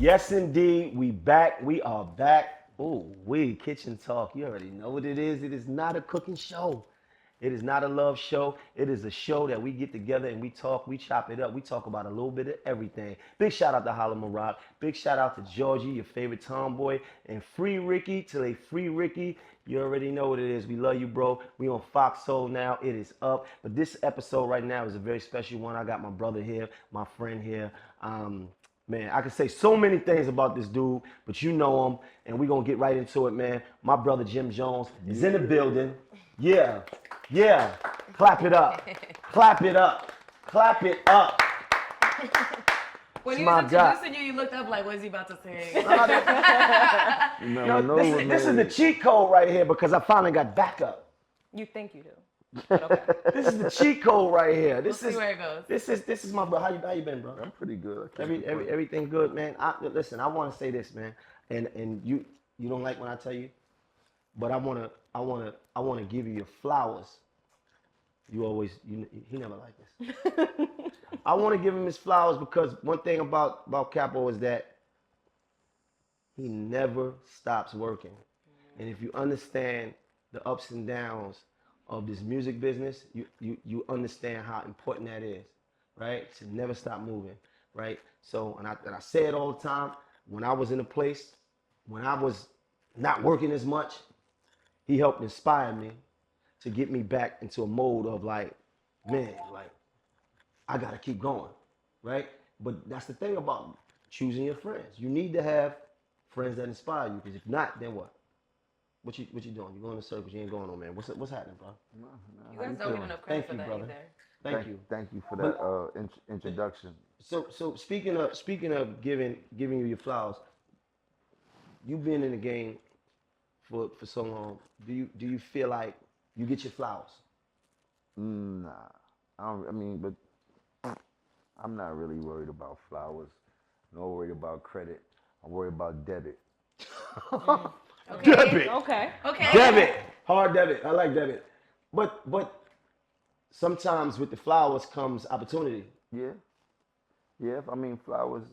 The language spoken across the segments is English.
Yes, indeed. We back. We are back. Oh, kitchen talk. You already know what it is. It is not a cooking show. It is not a love show. It is a show that we get together and we talk. We chop it up. We talk about a little bit of everything. Big shout out to Holla Maroc. Big shout out to Georgie, your favorite tomboy, and Free Ricky till they free Ricky. You already know what it is. We love you, bro. We on Fox Soul now. It is up. But this episode right now is a very special one. I got my brother here, my friend here. Man, I can say so many things about this dude, but you know him, and we're going to get right into it, man. My brother Jim Jones is in the building. Yeah, yeah. Clap it up. Clap it up. Clap it up. When he was introducing you, you looked up like, what is he about to say? This is the cheat code right here because I finally got backup. You think you do. Okay. This is the cheat code right here. This we'll is see where it goes. This is my bro. How you been, bro? I'm pretty good. Everything good, man. Listen, I want to say this, man, and you don't like when I tell you, but I wanna give you your flowers. He never liked this. I want to give him his flowers because one thing about Capo is that he never stops working, and if you understand the ups and downs of this music business, you understand how important that is, right? To never stop moving, right? So, and I say it all the time, when I was in a place, when I was not working as much, he helped inspire me to get me back into a mode of like, man, like, I gotta keep going, right? But that's the thing about choosing your friends. You need to have friends that inspire you, because if not, then what? What you doing? You going in circles? You ain't going on, man. What's happening, bro? You guys don't give enough credit for that brother. either. Thank you for that introduction. So speaking of giving you your flowers, you've been in the game for so long. Do you feel like you get your flowers? Nah, but I'm not really worried about flowers. I'm not worried about credit. I'm worried about debit. Okay. Debit. Okay. Debit. Hard debit. I like debit. But sometimes with the flowers comes opportunity. Yeah. Flowers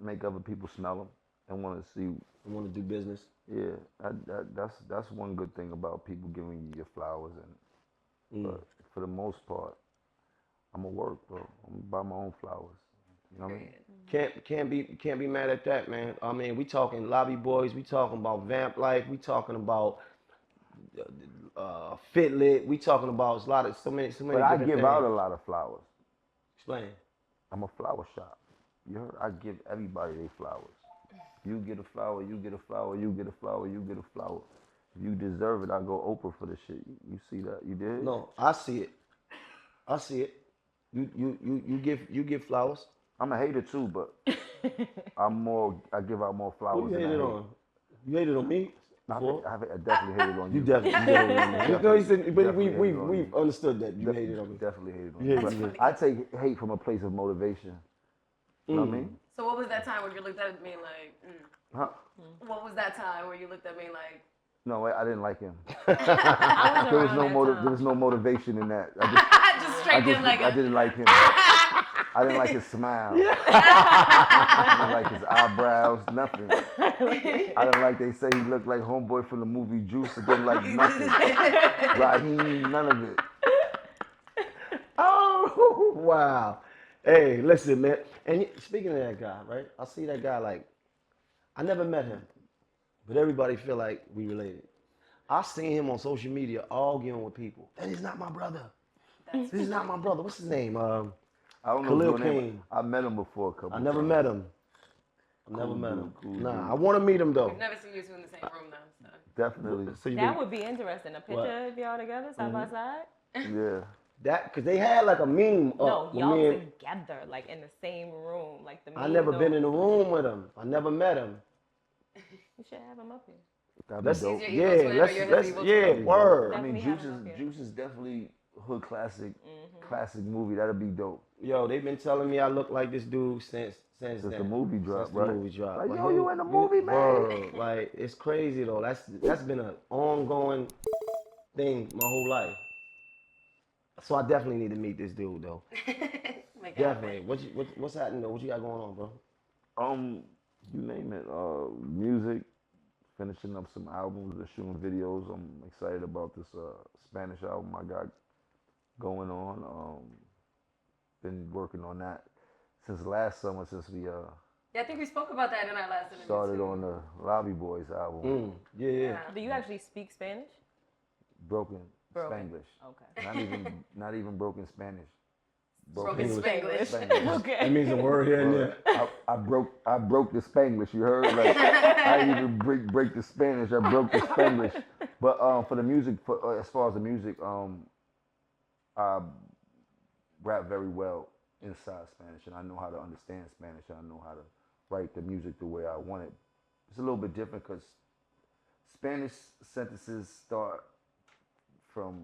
make other people smell them and want to see. And want to do business. Yeah, that's one good thing about people giving you your flowers. But for the most part, I'm gonna work, bro. I'm gonna buy my own flowers. You know what I mean? Can't be mad at that, man. I mean, we talking Lobby Boyz, we talking about Vamp Life, we talking about Fitlit, we talking about so many. But I give out a lot of flowers. Explain. I'm a flower shop. You heard? I give everybody their flowers. You get a flower, you get a flower, you get a flower, you get a flower. If you deserve it, I go Oprah for the shit. You see that? You did? No, I see it. You give flowers. I'm a hater too, but I give out more flowers. Who you hated on? You hated on me? I definitely hated on you. You definitely hated on me. You know, he said, but we've understood that you hated on me. Definitely hated on you. But I take hate from a place of motivation. You know what I mean? So what was that time where you looked at me like, Huh? What was that time where you looked at me like? No, I didn't like him. I There was no motivation in that. I didn't like him. I didn't like his smile. I didn't like his eyebrows, nothing. I didn't like they say he looked like homeboy from the movie Juice. I didn't like nothing. Raheem, none of it. Oh, wow. Hey, listen, man. And speaking of that guy, right? I see that guy like, I never met him, but everybody feel like we related. I seen him on social media arguing with people. That is not my brother. This is not my brother. What's his name? I don't know Khalil his name. King. I met him before a couple I never times. met him. Nah, I want to meet him though. We've never seen you two in the same room though. So. Definitely. So That would be interesting. A picture of y'all together, side by side? Yeah. That, cause they had like a meme. No, y'all me and, together, like in the same room, like the. I never been in the room with him. I never met him. You should have him up here. That'd Let's, be dope. yeah, word. I mean, Definitely have him up here. Juice is definitely hood classic movie. That'd be dope. Yo, they've been telling me I look like this dude since Since then. the movie dropped, Since the right? movie dropped. Like, yo, you in the movie, man? Word. Like, it's crazy though. That's been an ongoing thing my whole life. So I definitely need to meet this dude though. Definitely. What's happening though? What you got going on, bro? You name it. Music, finishing up some albums and shooting videos. I'm excited about this Spanish album I got going on. Been working on that since last summer, since we Yeah, I think we spoke about that in our last interview. started too. on the Lobby Boyz album. Yeah. Do you actually speak Spanish? Broken Broken. Spanglish. Okay. Not even broken Spanish. Broken Spanglish. Spanglish. Okay. That means a word here and there. I broke the Spanglish. You heard? Like I didn't even break the Spanish. I broke the Spanglish. But for the music, as far as the music, I rap very well inside Spanish, and I know how to understand Spanish. I know how to write the music the way I want it. It's a little bit different because Spanish sentences start from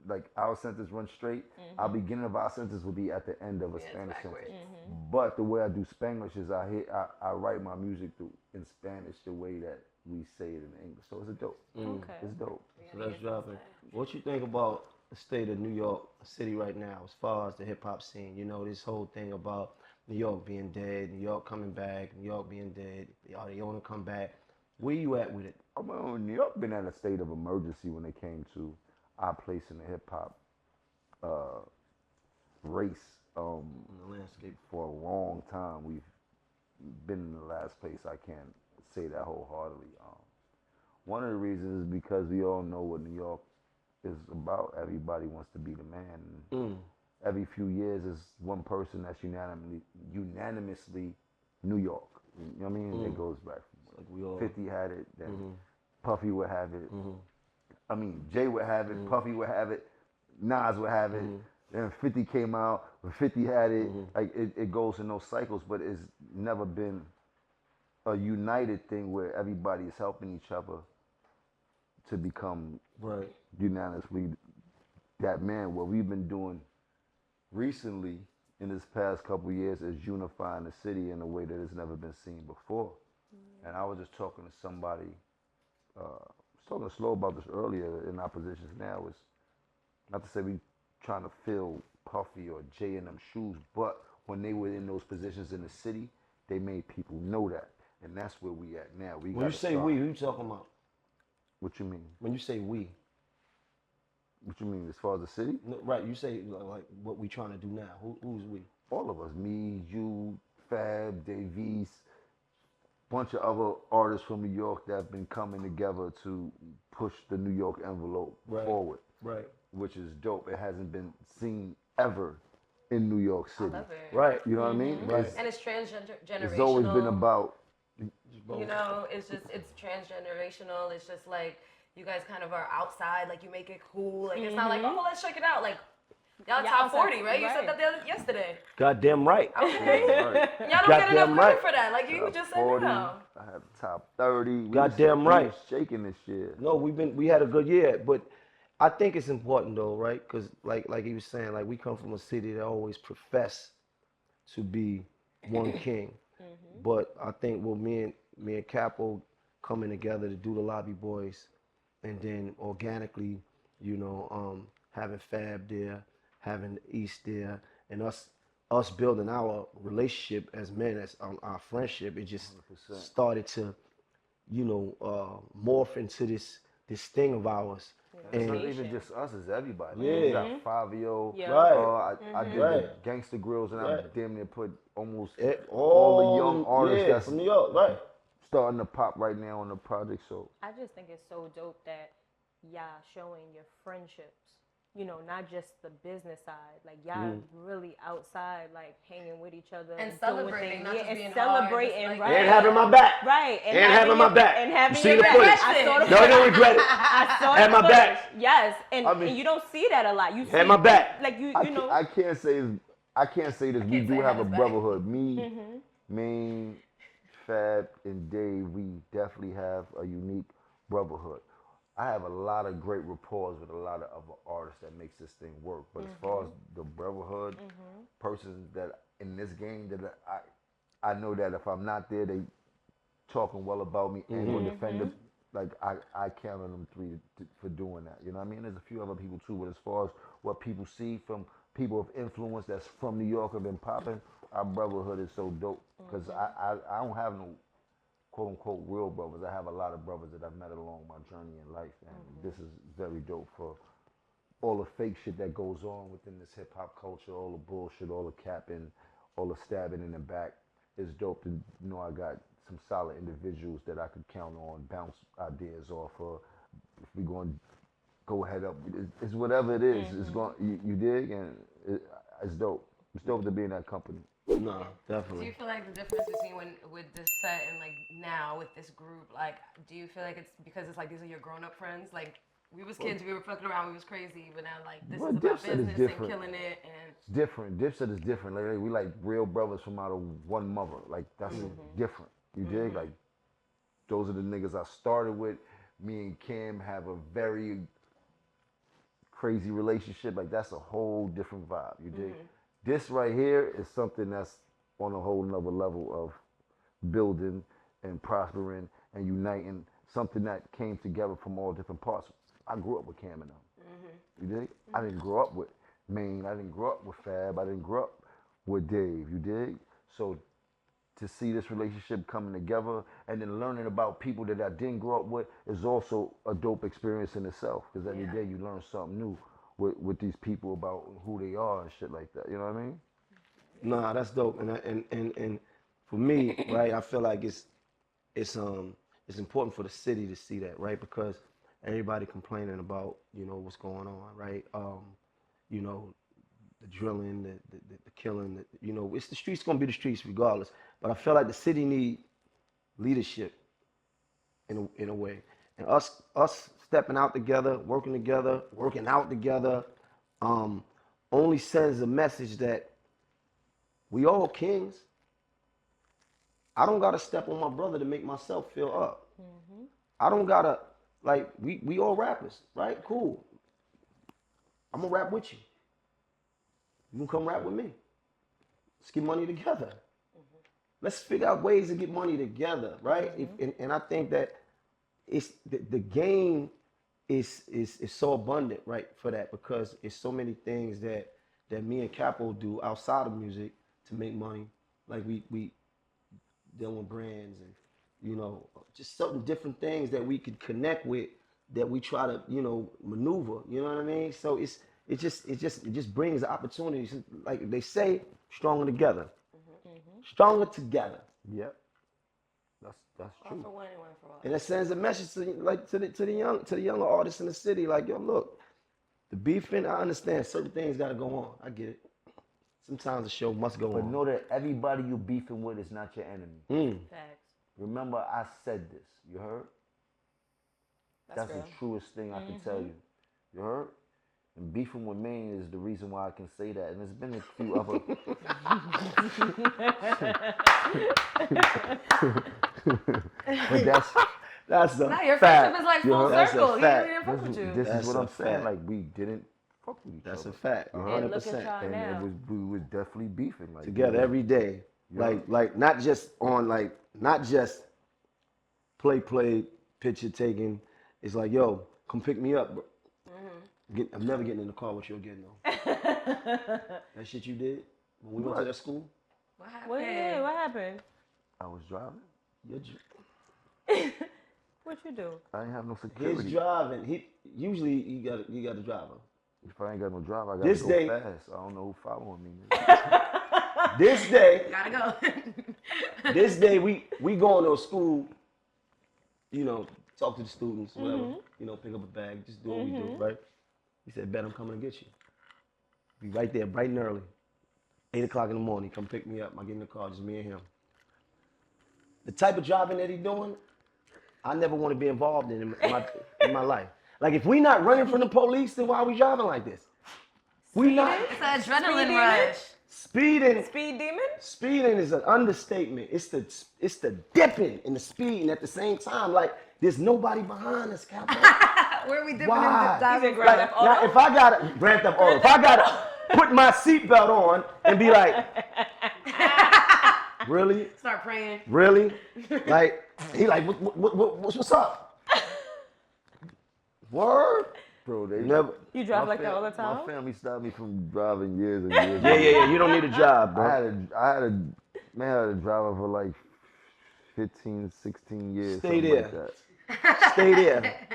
like our sentence run straight. Our beginning of our sentence will be at the end of a Spanish sentence. But the way I do Spanglish is I write my music in Spanish the way that we say it in English. So it's a dope. Okay. It's dope. So that's dropping. What you think about the state of New York City right now as far as the hip hop scene? You know, this whole thing about New York being dead, New York coming back, New York being dead, they want to come back. Where you at with it? New York been at a state of emergency when it came to our place in the hip hop race. In the landscape. For a long time, we've been in the last place. I can't say that wholeheartedly. One of the reasons is because we all know what New York is about. Everybody wants to be the man. Every few years, is one person that's unanimously New York. You know what I mean? It goes back. Like we all. 50 had it, then Puffy would have it. I mean, Jay would have it, Puffy would have it, Nas would have it. Then 50 came out, when 50 had it. Like it goes in those cycles, but it's never been a united thing where everybody is helping each other to become unanimously that man. What we've been doing recently in this past couple of years is unifying the city in a way that has never been seen before. And I was just talking to somebody, I was talking to Slow about this earlier in our positions now, is not to say we trying to fill Puffy or Jay in them shoes, but when they were in those positions in the city, they made people know that. And that's where we at now. When you say we, who you talking about? What you mean? When you say we. What you mean, as far as the city? No, right, you say like what we trying to do now. Who's we? All of us. Me, you, Fab, Davies, bunch of other artists from New York that have been coming together to push the New York envelope forward. Right. Which is dope. It hasn't been seen ever in New York City. I love it. Right. You know what I mean? Right. And it's transgenerational. It's always been about. You know, it's transgenerational. It's just like you guys kind of are outside, like you make it cool. Like it's not like, oh, let's check it out. Like y'all top 40, right? You said that yesterday. Goddamn right. Okay. Right. Y'all don't get enough credit for that. Like you just said 40, no. I had top 30. Goddamn right. Shaking this shit. No, we had a good year, but I think it's important though, right? Because like he was saying, like we come from a city that always profess to be one king. But I think what me and Capo coming together to do the Lobby Boyz, and then organically, you know, having Fab there, having East there, and us building our relationship as men, as our friendship, it just 100%. started to, you know, morph into this thing of ours. It's not even just us, it's everybody. Yeah. You got Fabio. Yeah. Right. I did the Gangsta Grills, and I damn near put almost all the young artists that's from New York, right? starting to pop right now on the project. So I just think it's so dope that y'all showing your friendships. You know, not just the business side. Like y'all really outside, like hanging with each other And doing celebrating, things. not just and being celebrating, hard, just, right? And having my back. Right. And having my back. And having You see your the back. footage. I saw the No, I don't regret it. I saw Had the my back. footage. Yes, and, I mean, and you don't see that a lot. You see had my back. Like you know. I can't say this. We can't do say have a have his back. brotherhood. Me, Maine, Fab, and Dave. We definitely have a unique brotherhood. I have a lot of great rapport with a lot of other artists that makes this thing work. But as far as the brotherhood, persons that in this game that I know that if I'm not there, they talking well about me and will defend it. Like I count on them three for doing that. You know what I mean? There's a few other people too, but as far as what people see from people of influence that's from New York have been popping, our brotherhood is so dope because I don't have no quote unquote real brothers. I have a lot of brothers that I've met along my journey in life, and this is very dope for all the fake shit that goes on within this hip hop culture, all the bullshit, all the capping, all the stabbing in the back. It's dope to know I got some solid individuals that I could count on, bounce ideas off of. If we going to go head up, it's whatever it is. It's going, you dig, and it's dope. It's dope to be in that company. No, definitely. Do you feel like the difference between with Dipset and like now with this group, like, do you feel like it's because it's like these are your grown up friends? Like, we was kids, we were fucking around, we was crazy, but now like this is about business and killing it, and it's different. Dipset is different. Like, we like real brothers from out of one mother. Like that's different. You dig? Like those are the niggas I started with. Me and Kim have a very crazy relationship. Like that's a whole different vibe. You dig? This right here is something that's on a whole nother level of building and prospering and uniting. Something that came together from all different parts. I grew up with Cam and them. You dig? I didn't grow up with Maine. I didn't grow up with Fab. I didn't grow up with Dave. You dig? So to see this relationship coming together and then learning about people that I didn't grow up with is also a dope experience in itself. Because every day you learn something new with these people about who they are and shit like that. You know what I mean? Nah, that's dope. And for me, right, I feel like it's important for the city to see that, right? Because everybody complaining about, you know, what's going on, right? You know, the drilling, the killing, you know, it's the streets gonna be the streets regardless. But I feel like the city need leadership in a way. And us stepping out together, working out together, only sends a message that we all kings. I don't gotta step on my brother to make myself feel up. I don't gotta, like, we all rappers, right? Cool. I'm gonna rap with you. You can come rap with me. Let's get money together. Let's figure out ways to get money together, right? And I think that it's the game is so abundant, right, for that, because it's so many things that me and Capo do outside of music to make money. Like we dealing with brands and, you know, just certain different things that we could connect with that we try to, you know, maneuver. You know what I mean? So it just brings opportunities. Like they say, stronger together. Stronger together. Yep. That's true. one for one and one for all. And it sends a message to the younger artists in the city, like, yo, look, the beefing, I understand certain things gotta go on. I get it. Sometimes the show must go on. But know that everybody you beefing with is not your enemy. Facts. Remember, I said this. You heard? That's real. the truest thing I can tell you. You heard? And beefing with Maine is the reason why I can say that. And there's been a few other. But that's a Now your fact. friendship is like You full heard? That's a circle. He fact. didn't fuck with you. This That's is what a I'm saying. fact. Like, we didn't fuck with each That's other. a fact. And look at 100%. y'all And now. we was definitely beefing. Like, Together every day. Yeah. Like not just play, picture taking. It's like, yo, come pick me up, bro. I'm never getting in the car with you again, though. That shit you did when we went to that school? What happened? What happened? I was driving. What you do? I didn't have no security. His driving. Usually you got a driver. If I ain't got no driver, I got This to go day- fast. I don't know who following me. This day, Gotta go. this day we going to a school, you know, talk to the students, whatever, you know, pick up a bag, just do what we do, right? He said, Bet I'm coming to get you. Be right there, bright and early. 8 o'clock in the morning, come pick me up. I get in the car, just me and him. The type of driving that he doing, I never want to be involved in my life. Like, if we not running from the police, then why are we driving like this? We not. It's an adrenaline Speeding? rush. Speed demon? Speeding is an understatement. It's the dipping and the speeding at the same time. Like, there's nobody behind us, Capo. Where are we dipping Why? and diving He's in from? Grand Theft Auto? Now, if I gotta Grand Theft Auto, if I gotta put my seatbelt on and be like, really, Start praying. really, like he like, what's up? Word? Bro, they Never. You drive my like that all the time? My family stopped me from driving years and years. Yeah. You don't need a job, bro. I had a driver for like 15, 16 years. Stay something there. Like that. Stay there.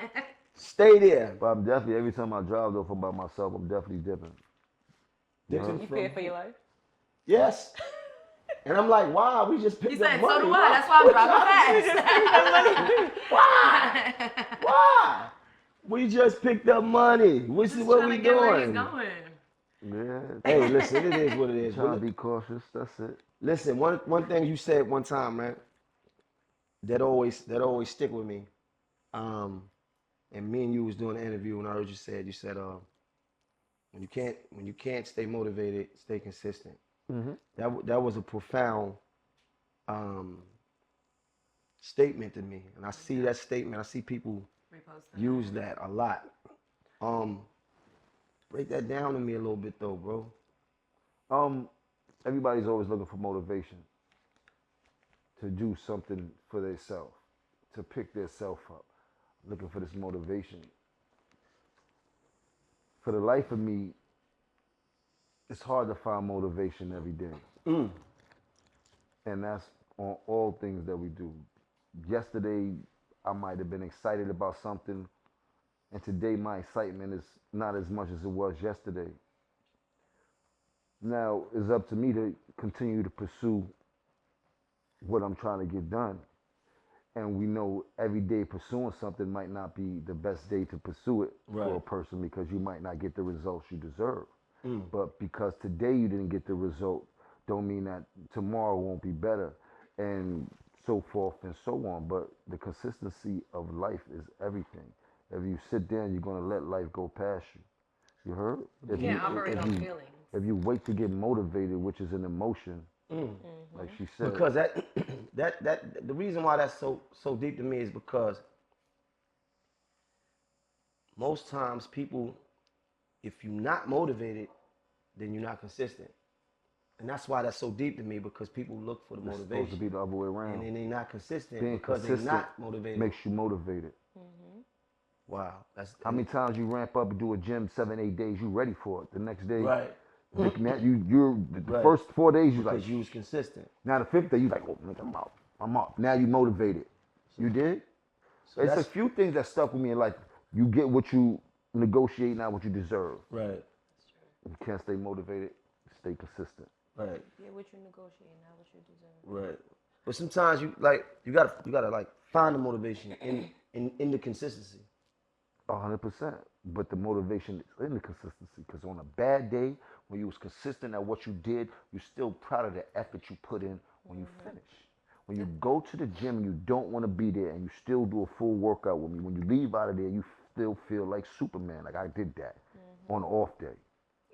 Stay there. But I'm definitely, every time I drive though, by myself, I'm definitely dipping. Dipping You fear for your life? Yes. And I'm like, wow, we just picked up money. So do I. That's why I'm driving fast. Why? Why? We just picked up money. This is what we doing. Yeah. Hey, listen, it is what it is. Trying to be cautious. That's it. Listen, one thing you said one time, man, that always stick with me. And me and you was doing an interview, and I heard you said when you can't stay motivated, stay consistent. Mm-hmm. That was a profound statement to me, and I see that statement. I see people use that a lot. Break that down to me a little bit though, bro. Everybody's always looking for motivation to do something for themselves, to pick themselves up, looking for this motivation. For the life of me, it's hard to find motivation every day. And that's on all things that we do. Yesterday, I might have been excited about something, and today my excitement is not as much as it was yesterday. Now, it's up to me to continue to pursue what I'm trying to get done. And we know every day pursuing something might not be the best day to pursue it for a person, because you might not get the results you deserve. But because today you didn't get the result, don't mean that tomorrow won't be better, and so forth and so on. But the consistency of life is everything. If you sit down, you're going to let life go past you. You heard? You can't operate on feelings. If you wait to get motivated, which is an emotion, like she said. Because that the reason why that's so deep to me is because most times people, if you're not motivated, then you're not consistent. And that's why that's so deep to me, because people look for the motivation. It's supposed to be the other way around. And then they're not consistent Being because consistent they're not motivated. makes you motivated. Wow. That's How many times you ramp up and do a gym 7-8 days, you ready for it. The next day, right. you're the first 4 days you because like, you was consistent. now the 5th day you like, oh nigga, I'm up. Now you motivated. You did? So It's a few things that stuck with me in life. You get what you negotiate, not what you deserve. Right. You can't stay motivated, stay consistent. Right. Yeah, what you negotiate, not what you deserve. Right. But sometimes you gotta like find the motivation in the consistency. 100%. But the motivation is in the consistency, because on a bad day, when you was consistent at what you did, you're still proud of the effort you put in when you finish. When you go to the gym and you don't want to be there and you still do a full workout with me, when you leave out of there, you still feel like Superman. Like I did that on an off day.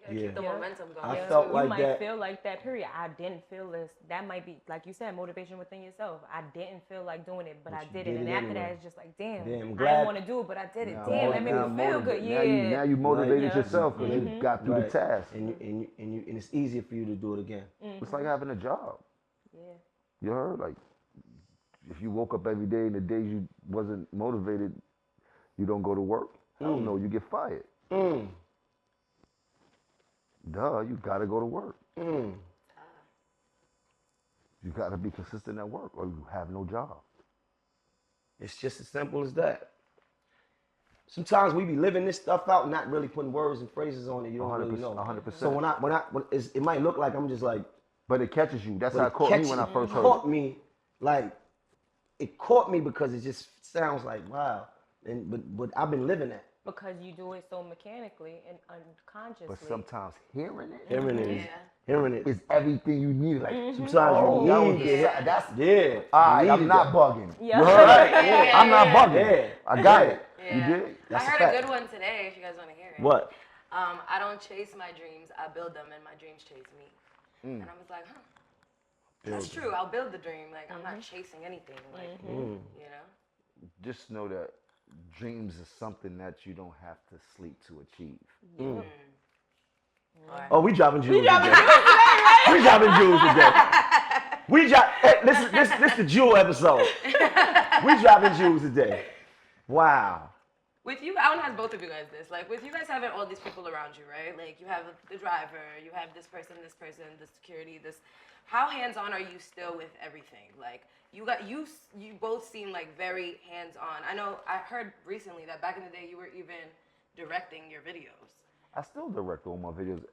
Keep the momentum going. I felt like you might that. feel like that, period. I didn't feel this. That might be, like you said, motivation within yourself. I didn't feel like doing it, but I did it. And after that, it's just like, damn, I didn't want to do it, but I did it. Damn, that made me feel good. Yeah. Now you motivated yourself because you got through the task. And it's easier for you to do it again. It's like having a job. Yeah. You heard? Like, if you woke up every day and the days you wasn't motivated, you don't go to work. I don't know, you get fired. Duh, you gotta go to work. You gotta be consistent at work or you have no job. It's just as simple as that. Sometimes we be living this stuff out, not really putting words and phrases on it. You don't really know. 100%. So when it might look like I'm just like, but it catches you. That's how it caught me when I first heard it. It caught me, like, it caught me because it just sounds like, wow. But I've been living that. Because you do it so mechanically and unconsciously. But sometimes hearing it is everything you need. Like sometimes you need it. I'm not bugging. Yeah. Right. I'm not bugging. Yeah. I got it. Yeah. You did? I heard a good one today, if you guys want to hear it. What? I don't chase my dreams, I build them, and my dreams chase me. And I was like, that's true. I'll build the dream. Like, I'm not chasing anything. Like, you know? Just know that dreams is something that you don't have to sleep to achieve. Oh, we dropping jewels today. We dropping jewels today. Hey, this the jewel episode. We dropping jewels today. Wow. With you, I want to ask both of you guys this. Like, with you guys having all these people around you, right? Like, you have the driver, you have this person, the security, this. How hands-on are you still with everything? Like, you both seem like very hands-on. I know I heard recently that back in the day you were even directing your videos. I still direct all my videos.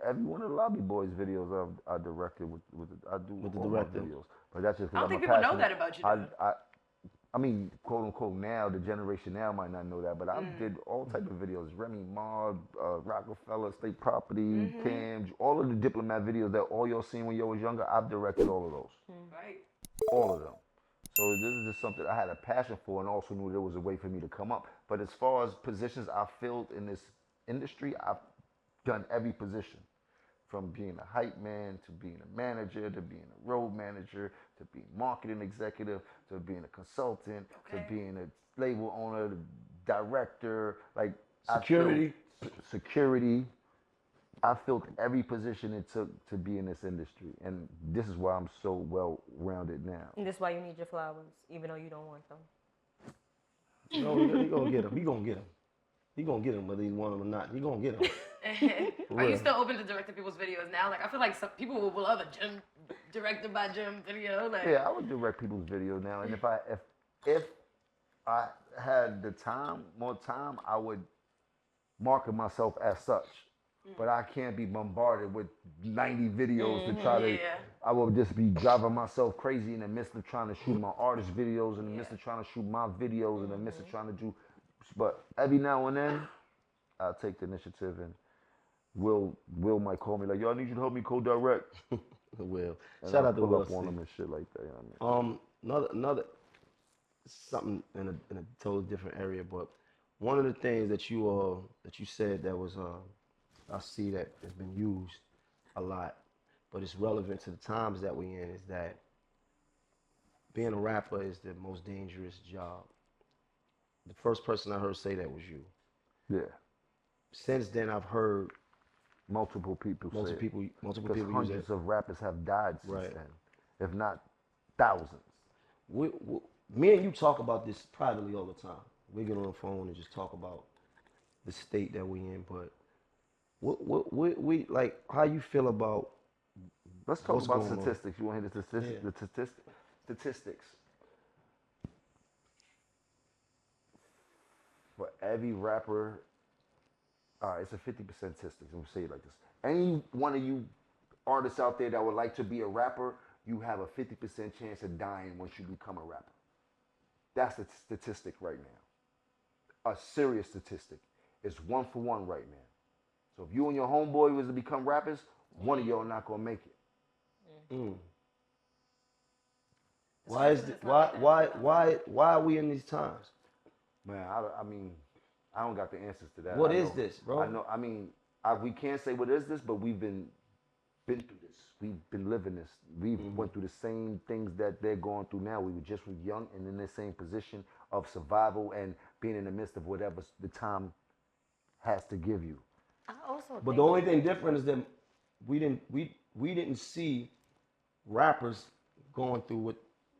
Every one of the Lobby Boyz videos I directed with I do with all my videos. But that's just because I don't think people know that about you. I mean, quote unquote, now the generation now might not know that, but I did all type of videos: Remy Ma, Rockefeller, State Property, Cam, all of the diplomat videos that all y'all seen when y'all was younger. I've directed all of those, right? All of them. So this is just something I had a passion for, and also knew there was a way for me to come up. But as far as positions I filled in this industry, I've done every position. From being a hype man, to being a manager, to being a road manager, to being marketing executive, to being a consultant, to being a label owner, director, like security. I filled every position it took to be in this industry, and this is why I'm so well rounded now. And this is why you need your flowers, even though you don't want them. No, he gonna get them. He gonna get them. He gonna get them, whether he want them or not. He gonna get them. Are you still open to directing people's videos now? Like, I feel like some people will love a Jim directed by Jim video. Like, yeah, I would direct people's videos now, and if I had the time, more time, I would market myself as such. But I can't be bombarded with 90 videos to try to. I will just be driving myself crazy in the midst of trying to shoot my artist videos, in the midst of trying to shoot my videos, in the midst of trying to do. But every now and then, I'll take the initiative, and Will might call me like, "Yo, I need you to help me co-direct." Will, and shout I'll out to pull Will up on him and shit like that. You know what I mean? Another something in a totally different area, but one of the things that you said that was I see that has been used a lot, but it's relevant to the times that we in, is that being a rapper is the most dangerous job. The first person I heard say that was you. Yeah. Since then, I've heard multiple people use hundreds of rappers have died since right. then, if not thousands. Me and you talk about this privately all the time. We get on the phone and just talk about the state that we in. But we like how you feel about. Let's talk about statistics. You want to hear the statistics? For every rapper, it's a 50% statistics. I'm gonna say it like this: any one of you artists out there that would like to be a rapper, you have a 50% chance of dying once you become a rapper. That's the statistic right now. A serious statistic. It's 1-for-1 right now. So if you and your homeboy was to become rappers, one of y'all not gonna make it. Why is why are we in these times? Man, I mean, I don't got the answers to that. What is this, bro? I know. I mean, we can't say what is this, but we've been through this. We've been living this. We went through the same things that they're going through now. We were just young and in the same position of survival and being in the midst of whatever the time has to give you. But the only thing different is that we didn't see rappers going through what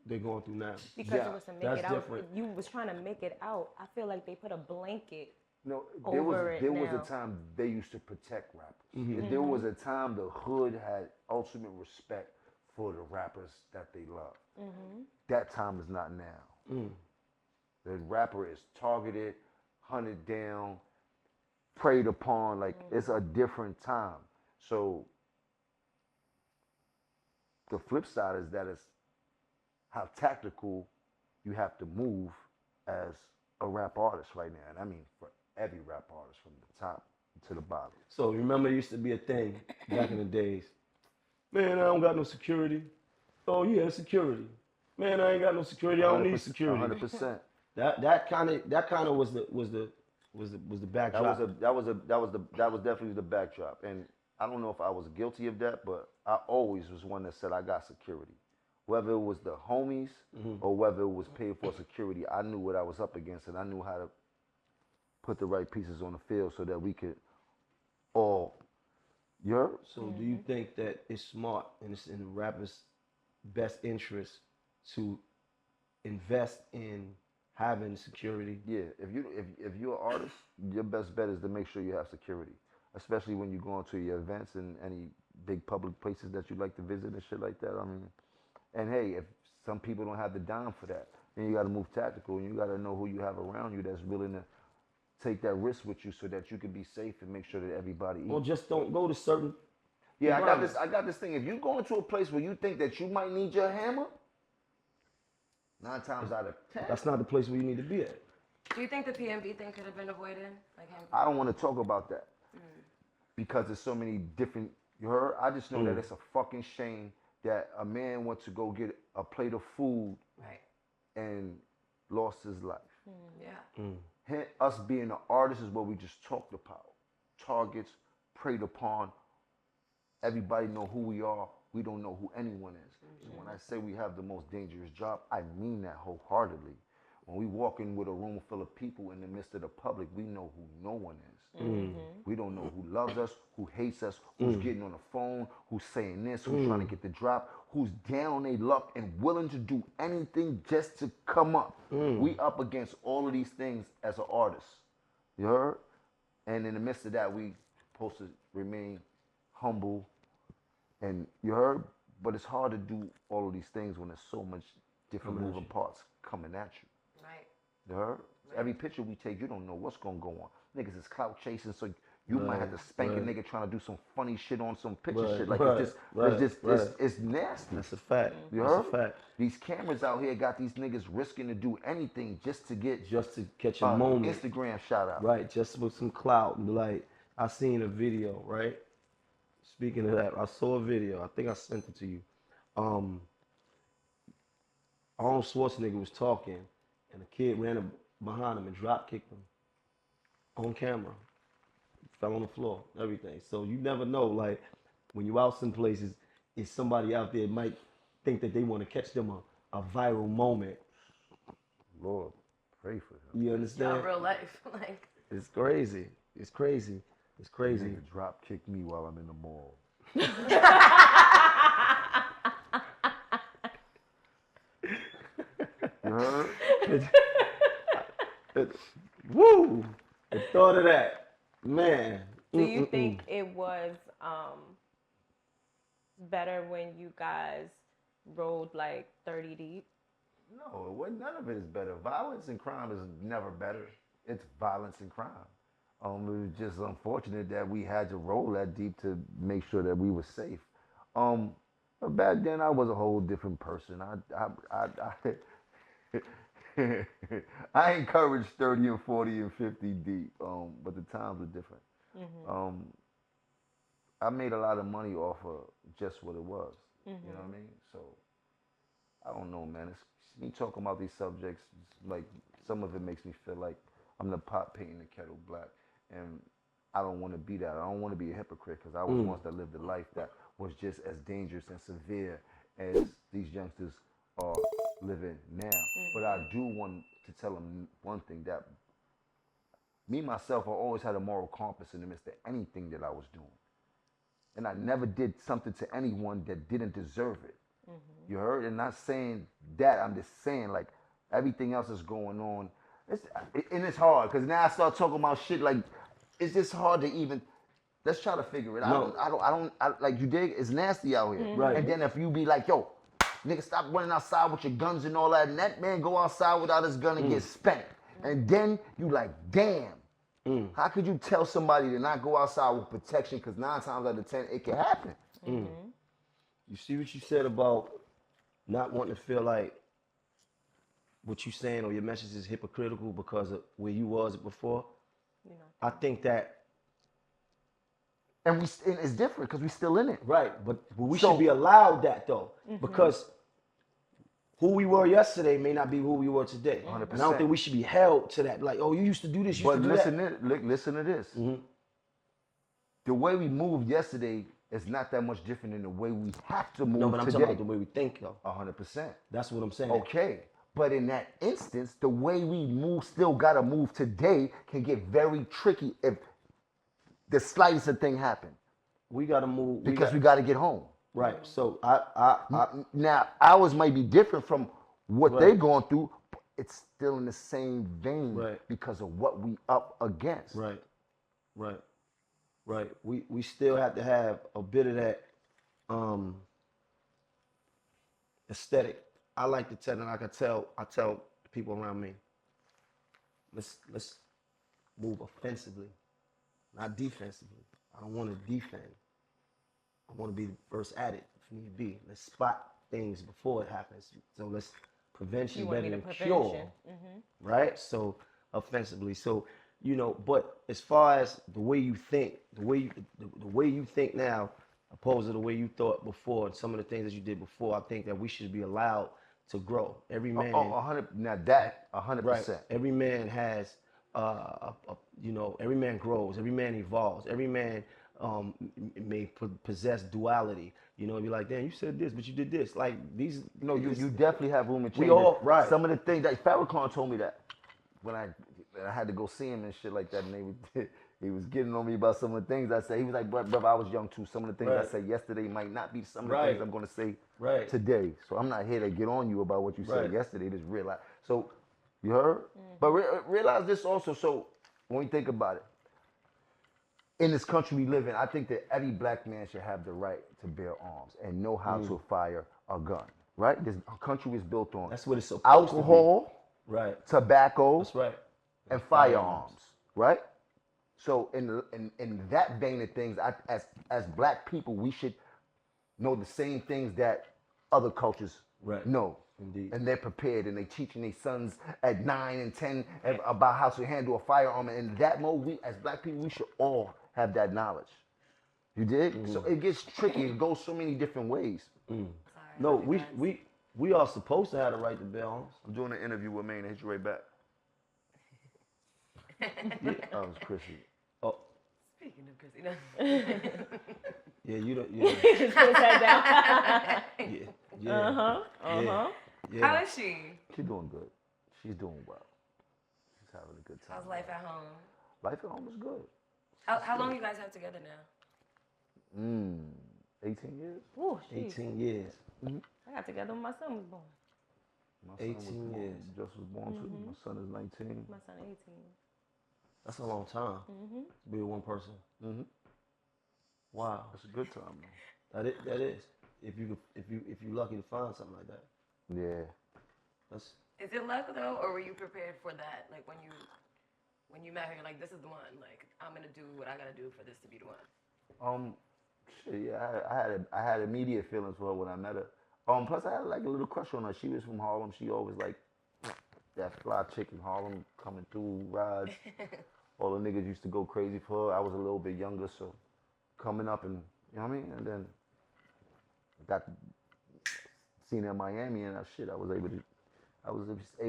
they're going through now. Because it was to make it out. Different. If you was trying to make it out, I feel like they put a blanket. No, there was a time they used to protect rappers. There was a time the hood had ultimate respect for the rappers that they love. That time is not now. The rapper is targeted, hunted down, preyed upon. Like it's a different time. So the flip side is that it's how tactical you have to move as a rap artist right now. And I mean for every rap artist from the top to the bottom. So remember, there used to be a thing back in the days. Man, I don't got no security. Oh yeah, security. Man, I ain't got no security. I don't need security. 100%. That kind of was the backdrop. That was definitely the backdrop. And I don't know if I was guilty of that, but I always was one that said I got security. Whether it was the homies or whether it was paid for security, I knew what I was up against, and I knew how to put the right pieces on the field so that we could all. So do you think that it's smart and it's in rappers' best interest to invest in having security. Yeah, if you're an artist, your best bet is to make sure you have security, especially when you go into your events and any big public places that you like to visit and shit like that. I mean, and hey, if some people don't have the dime for that, then you got to move tactical and you got to know who you have around you that's willing to take that risk with you so that you can be safe and make sure that everybody eats. Well, just don't go to certain. Yeah, I got this thing. If you go into a place where you think that you might need your hammer, 9 times out of 10, that's not the place where you need to be at. Do you think the PNB thing could have been avoided? Like him? I don't want to talk about that because there's so many different. You heard? I just know that it's a fucking shame that a man went to go get a plate of food and lost his life. Us being an artist is what we just talked about. Targets, preyed upon. Everybody know who we are. We don't know who anyone is. So when I say we have the most dangerous job, I mean that wholeheartedly. When we walk in with a room full of people in the midst of the public, we know who no one is. We don't know who loves us, who hates us, who's getting on the phone, who's saying this, who's trying to get the drop, who's down on their luck and willing to do anything just to come up. We up against all of these things as an artist. You heard? And in the midst of that, we supposed to remain humble. And you heard? But it's hard to do all of these things when there's so much different moving parts coming at you. Right. You heard? Right. Every picture we take, you don't know what's going to go on. Niggas is clout chasing, so you might have to spank a nigga trying to do some funny shit on some picture shit. Like it's nasty. That's a fact. You heard? That's a fact. These cameras out here got these niggas risking to do anything just to catch a moment. Instagram shout out. Right, just with some clout. Like, I seen a video, right? Speaking of that, I saw a video. I think I sent it to you. Arnold Schwarzenegger was talking, and a kid ran behind him and drop kicked him on camera. Fell on the floor, everything. So you never know, like, when you out some places, is somebody out there might think that they want to catch them a viral moment. Lord, pray for him. You understand? Yeah, real life. Like, it's crazy. It's crazy. It's crazy. Nigga drop kick me while I'm in the mall. Woo! The thought of that, man. Do you think it was better when you guys rolled like 30 deep? No, none of it is better. Violence and crime is never better. It's violence and crime. It was just unfortunate that we had to roll that deep to make sure that we were safe. But back then I was a whole different person. I encouraged 30 and 40 and 50 deep, but the times were different. I made a lot of money off of just what it was. You know what I mean? So I don't know, man. It's me talking about these subjects. Like, some of it makes me feel like I'm the pot painting the kettle black. And I don't want to be that. I don't want to be a hypocrite because I was once that lived a life that was just as dangerous and severe as these youngsters are living now. But I do want to tell them one thing, that me, myself, I always had a moral compass in the midst of anything that I was doing. And I never did something to anyone that didn't deserve it. You heard? And not saying that, I'm just saying, like, everything else is going on. And it's hard because now I start talking about shit like, it's just hard to even. Let's try to figure it out. I don't like, you dig? It's nasty out here. Right. And then if you be like, yo, nigga, stop running outside with your guns and all that, and that man go outside without his gun and get spanked. And then you like, damn. How could you tell somebody to not go outside with protection? Because 9 times out of 10, it can happen. You see what you said about not wanting to feel like what you saying or your message is hypocritical because of where you was before? I think that. And it's different because we still in it. Right, but we should be allowed that though, because who we were yesterday may not be who we were today. 100%. And I don't think we should be held to that. Like, oh, you used to do this, you used to do that. Listen to this. The way we moved yesterday is not that much different than the way we have to move today. No, but I'm talking about the way we think though. 100%. That's what I'm saying. Okay. But in that instance, the way we move, still gotta move today, can get very tricky if the slightest thing happen. We gotta move because we gotta get home. Right. So now ours might be different from what they're going through, it's still in the same vein because of what we up against. Right. We still have to have a bit of that aesthetic. I like to tell, and I tell people around me, let's move offensively, not defensively. I don't want to defend. I want to be first at it if need be. Let's spot things before it happens. So let's prevention better than cure. Right? So offensively. So, but as far as the way you think, the way you think now, opposed to the way you thought before, and some of the things that you did before, I think that we should be allowed to grow. Every man. 100. Now that 100%. Right. Every man has, every man grows. Every man evolves. Every man may possess duality. Be like, damn, you said this, but you did this. Like these. You definitely have room to change. We all right. Some of the things that Farrakhan told me that when I had to go see him and shit like that, and he was getting on me about some of the things I said. He was like, brother, I was young too. Some of the things I said yesterday might not be some of the things I'm going to say today. So I'm not here to get on you about what you said yesterday. Just realize. So, you heard? But realize this also. So, when you think about it, in this country we live in, I think that every black man should have the right to bear arms and know how to fire a gun. Right? This country was built on that's what it's supposed alcohol, to be. Right? Tobacco, that's right, and firearms. Right? So in that vein of things, as black people, we should know the same things that other cultures know. Indeed. And they're prepared, and they teaching their sons at 9 and 10 about how to handle a firearm. And in that mode, we as black people, we should all have that knowledge. You dig? So it gets tricky. It goes so many different ways. Sorry, no, we are supposed to have the right to bear arms. I'm doing an interview with Maino. Hit you right back. That was Chrissy. Oh. Speaking of Chrissy, no. Yeah, you don't. Yeah. Just put his head down. Yeah. How is she? She's doing good. She's doing well. She's having a good time. How's life at home? Life at home is good. How long you guys have together now? 18 years. Ooh, 18 years. Mm-hmm. I got together when my son was born. My son 18 years. Just was born too. My son is 19. My son 18. That's a long time to be with one person. Wow, that's a good time, man. That is. If you lucky to find something like that. Yeah. Is it luck though, or were you prepared for that? Like when you met her, you're like, this is the one. Like I'm gonna do what I gotta do for this to be the one. Shit, yeah. I had immediate feelings for her when I met her. Plus I had like a little crush on her. She was from Harlem. She always like that fly chick in Harlem coming through rides. All the niggas used to go crazy for her. I was a little bit younger, so coming up and you know what I mean. And then got seen her in Miami and that shit. I was able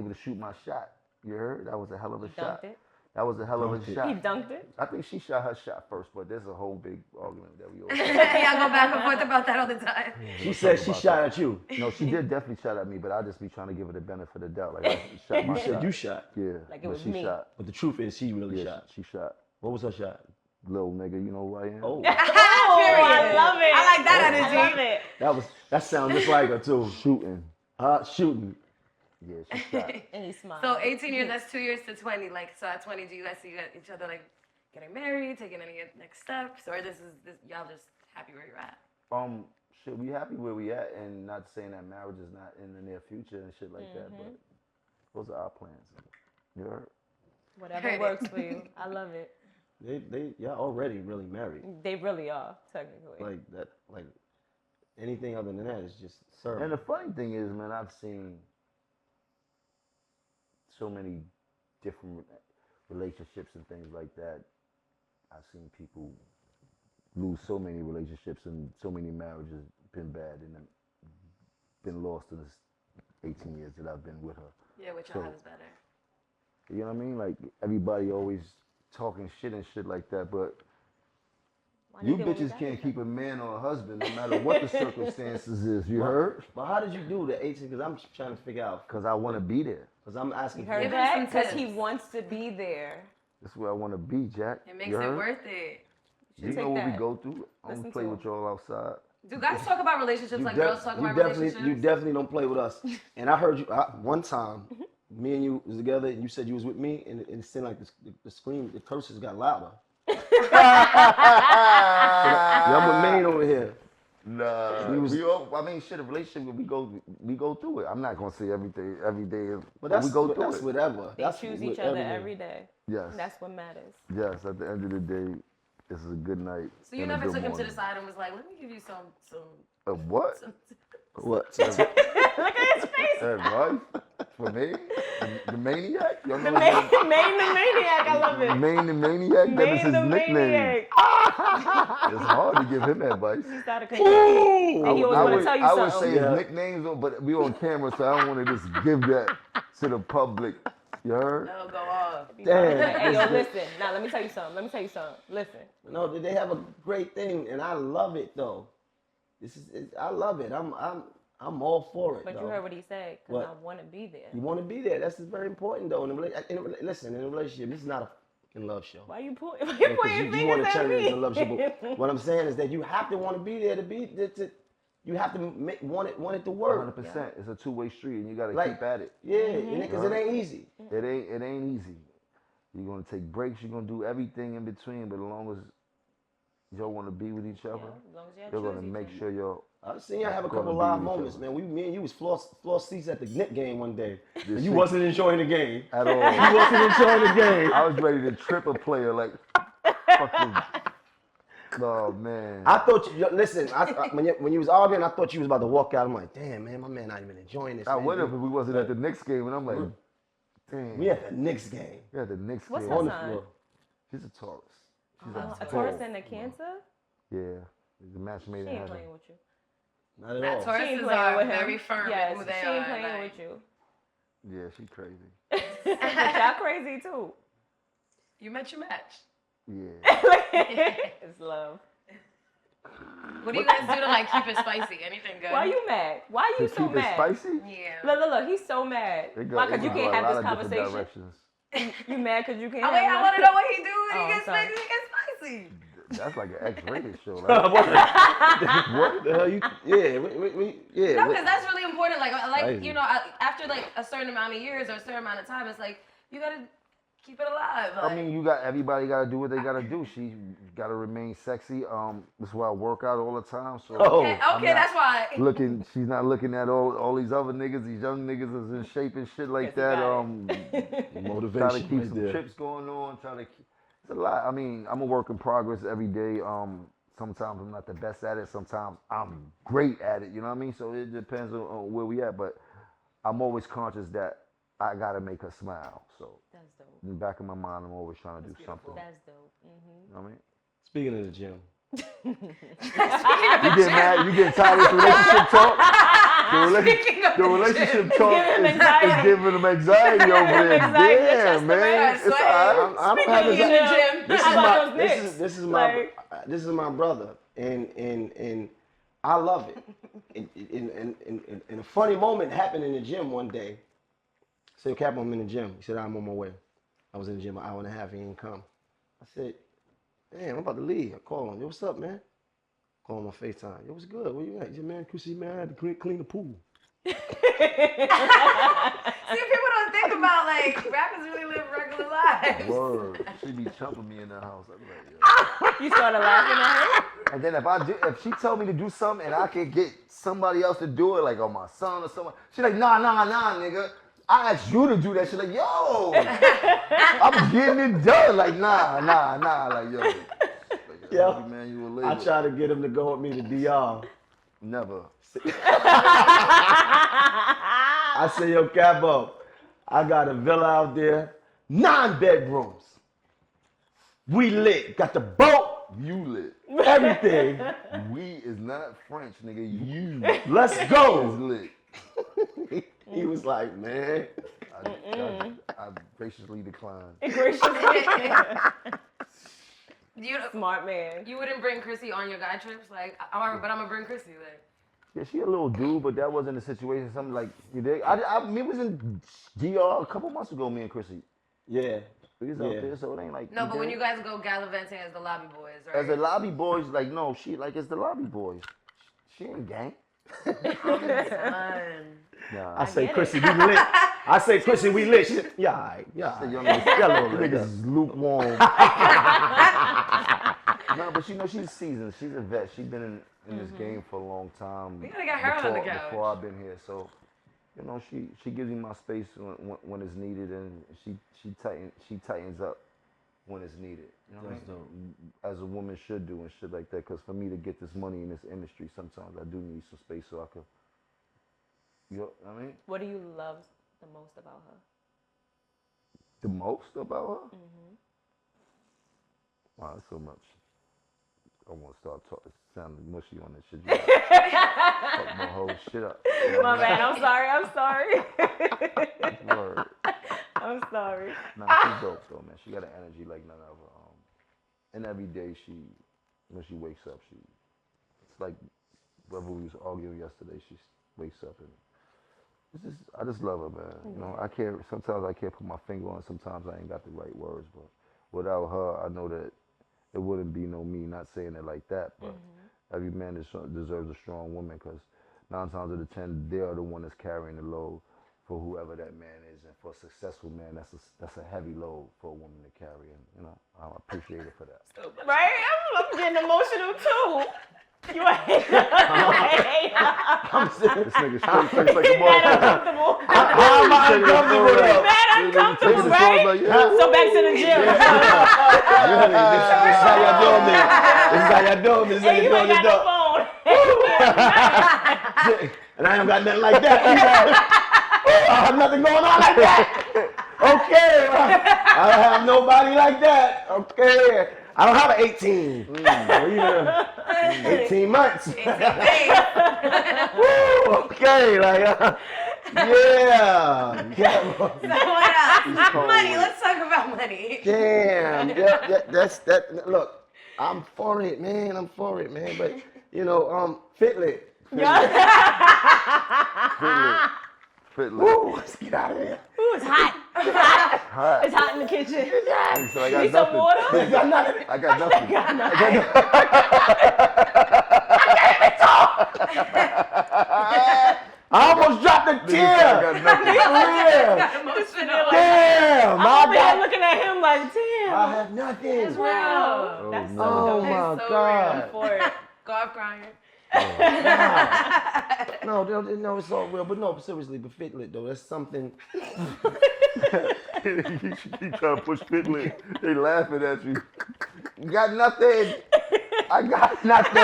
to shoot my shot. You heard? That was a hell of a shot. It. That was a hell of a shot. He dunked it. I think she shot her shot first, but there's a whole big argument that we all. Y'all go back and forth about that all the time. She said she shot at you. No, she did definitely shot at me, but I just be trying to give her the benefit of the doubt. Like I shot my You said shot. you shot. Yeah. Like it was she me. shot. But the truth is, she really Yeah, shot. she shot. What was her shot? Little nigga, you know who I am? Oh, I love it. I like that energy. I love it. that sounds just like her too. Shooting. Shooting. Yeah, she shot. And he smiled. So 18 years, that's 2 years to 20. Like, so at 20, do you guys see each other like getting married, taking any next steps, or this y'all just happy where you're at? Shit, we happy where we at, and not saying that marriage is not in the near future and shit like that, but those are our plans. You heard? Whatever works for you. I love it. Y'all already really married. They really are, technically. Like that, like anything other than that is just serving. And the funny thing is, man, I've seen so many different relationships and things like that. I've seen people lose so many relationships and so many marriages been bad and been lost in this 18 years that I've been with her. Yeah, which y'all have is better. You know what I mean? Like everybody always talking shit and shit like that, but you bitches can't keep a man or a husband no matter what the circumstances is. You heard? But how did you do the 18? Because I'm trying to figure out. Because I want to be there. Because I'm asking. You heard that? Because he wants to be there. That's where I want to be, Jack. It makes it worth it. You know what we go through. I'm gonna play with y'all outside. Do guys talk about relationships like girls talk about relationships? You definitely don't play with us. And I heard you one time. me and you was together, and you said you was with me, and it seemed like the curses got louder. So, I'm with Maine over here. Nah, I mean, shit. A relationship, we go through it. I'm not gonna say every day, but we go through that's it. Whatever. They choose each other every day. Yes, that's what matters. Yes, at the end of the day, this is a good night. So you never took him to the side and was like, "Let me give you some." What? What? Look at his face. Advice for me? The maniac? The Maniac, I love it. Maine the Maniac? That is his nickname. It's hard to give him advice. He started and he always want to tell you something. I would say his nicknames, but we on camera, so I don't want to just give that to the public. You heard? No, go off. Damn. Hey, yo, listen. Now, let me tell you something. Listen. No, they have a great thing, and I love it, though. I love it. I'm all for it. But though. You heard what he said. Because I want to be there. You want to be there. That's very important, though. Listen, in a relationship, this is not a fucking love show. Why you pointing fingers you want to turn it me? into a love show. But what I'm saying is that you have to want to be there you have to want it to work. 100%. It's a two-way street, and you got to keep at it. Yeah, because it ain't easy. It ain't easy. You're gonna take breaks. You're gonna do everything in between. But as long as y'all want to be with each other, you're gonna make sure y'all. I've seen y'all have a couple live moments, man. Me and you was floor seats at the Knicks game one day. And you wasn't enjoying the game at all. You wasn't enjoying the game. I was ready to trip a player like fucking. Oh man! I thought listen. When you was arguing, I thought you was about to walk out. I'm like, damn man, my man not even enjoying this. I would have if we wasn't at the Knicks game, and I'm like, damn. We at the Knicks game. We at the Knicks What's game. Her on sign? the floor. She's a Taurus. She's a Taurus and a Cancer? Yeah, the match made in heaven. She ain't playing with you. Not at all. Tauruses are very firm in who they she are. Ain't playing with you. Yeah, she crazy. But y'all crazy too. You met your match. Yeah. It's love. What do you guys do to like keep it spicy? Anything good? Why you mad? Why you so mad? Keep it spicy? Yeah. Look, he's so mad. Why? Because you can't have this conversation. You mad because you can't? Oh wait, I want to know what he do when he gets spicy. He gets spicy. That's like an X-rated show. Right? What the hell? Yeah. No, because that's really important. Like you know, after like a certain amount of years or a certain amount of time, it's like you gotta keep it alive. Like. I mean, everybody got to do what they got to do. She got to remain sexy. That's why I work out all the time. So okay, that's why. She's not looking at all these other niggas. These young niggas is in shape and shit like that. Motivation. Try to keep some trips going on. It's a lot. I mean, I'm a work in progress every day. Sometimes I'm not the best at it. Sometimes I'm great at it. You know what I mean? So it depends on where we at. But I'm always conscious that I gotta make her smile. So that's dope. In the back of my mind, I'm always trying to do something. That's dope. Mm-hmm. You know what I mean? Speaking of the gym. You get mad? You get tired of this relationship talk? The relationship talk is giving them anxiety over there. Damn, man. It's I'm having in the gym. This is my brother, and I love it. And a funny moment happened in the gym one day. I said, Cap, I'm in the gym. He said, I'm on my way. I was in the gym an hour and a half. He didn't come. I said, damn, I'm about to leave. I call him. Yo, what's up, man? Call him on FaceTime. Yo, what's good? Where you at? He said, man, Chrissy, man, I had to clean the pool. See, people don't think about, like, rappers really live regular lives. Word. She be chumping me in the house. I'm like, yo. You started laughing at her? And then if she told me to do something and I could get somebody else to do it, like on my son or someone, she's like, nah, nigga. I asked you to do that shit. Like, yo, I'm getting it done. Like, nah. Like, yo. Yo, man, you I try to get him to go with me to DR. Never. I say, yo, Capo, I got a villa out there, 9 bedrooms. We lit. Got the boat. You lit. Everything. We is not French, nigga. You. Let's go. Is lit. He was like, man. I graciously declined. Smart man. You wouldn't bring Chrissy on your guy trips? Like, but I'm going to bring Chrissy. Like. Yeah, she a little dude, but that wasn't a situation. Something like, you dig? We was in DR a couple months ago, me and Chrissy. Yeah. We was out there, so it ain't like. No, but when you guys go gallivanting as the Lobby Boyz, right? As the Lobby Boyz, like, no, she, like, it's the Lobby Boyz. She ain't gang. Nah. I say, Chrissy, we lit. I say, Chrissy, we lit. She said, yeah, all right, yeah. All right. Y'all niggas is lukewarm. No, but you know she's seasoned. She's a vet. She's been in this game for a long time. We gotta get her on the couch. Before I've been here, so you know she gives me my space when it's needed, and she tightens up when it's needed. You know what I mean? As a woman should do and shit like that. Because for me to get this money in this industry, sometimes I do need some space so I could. You know what I mean? What do you love the most about her? The most about her? Wow, that's so much. I want to start sounding mushy on this shit. Fuck my whole shit up. You know my bad. I'm sorry. Word. I'm sorry. Nah, she's dope though, man. She got an energy like none other. And every day when she wakes up, it's like whether we was arguing yesterday, she wakes up and I just love her, man. You know, sometimes I can't put my finger on it. Sometimes I ain't got the right words, but without her, I know that it wouldn't be no me, not saying it like that, but every man deserves a strong woman because 9 times out of 10, they are the one that's carrying the load for whoever that man is. And for a successful man, that's a heavy load for a woman to carry. And, you know, I appreciate it for that. Right? I'm getting emotional too. You a hater. I'm serious. This nigga straight face like a motherfucker. How am I uncomfortable though? Mad uncomfortable, right? Like, yeah. So back to the gym. This is how y'all doing this. This is how y'all doing this. Hey, you ain't got no phone. And I ain't got nothing like that. I have nothing going on like that. Okay. I don't have nobody like that. Okay. I don't have an 18. 18 months. 18 Woo, okay, like, yeah. Money, let's talk about money. Damn, that. Look, I'm for it, man. But, you know, Fitlit. Fitlit. Woo, let's get out of here. Ooh, it's hot. It's hot in the kitchen. So I Need got some water? nothing. I got nothing. I almost dropped a tear. I got nothing. Damn. I'm over here looking at him like, damn. I have nothing. That's real. That's so Oh dope. my so God. real. For it. Go off crying. No, it's all real. But no, seriously, but Fitlit though, that's something. You keep trying to push Fitlit. They laughing at you. You got nothing. I got nothing. He